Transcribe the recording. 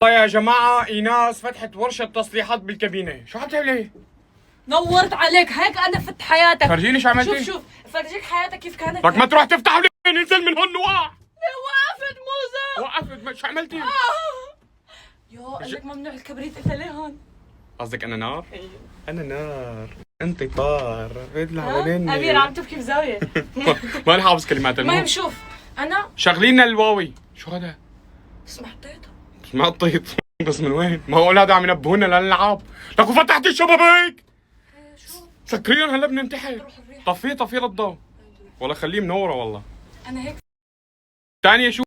يا جماعة إيناس فتحت ورشة تصليحات بالكابينة، شو عم تعملي؟ نورت عليك، هيك انا فت حياتك. فرجيني شو عملتي؟ شوف فرجيك حياتك كيف كانت. لك ما تروح تفتح لي ننزل من هون وقع. وقفت موزة. وقفت شو عملتي؟ يو قال لك ممنوع الكبريت، انت ليه هون؟ قصدك أنا نار؟ أنا نار، أنت طار، اطلع مني. امير عم تبكي بزاوية. ما أنا حافظ كلمات المهم المهم. شوف انا شغلي لنا الواوي، شو هذا؟ اسمع طيطة. ما قطيت بس من وين؟ ما هو أولاد عم ينبهونا للألعاب، لك وفتحتي الشبابيك. شو سكريا هلا بنمتحن. تروح الريحة. طفيه الضوء. والله خليه منورة والله. انا هيك ثانية شو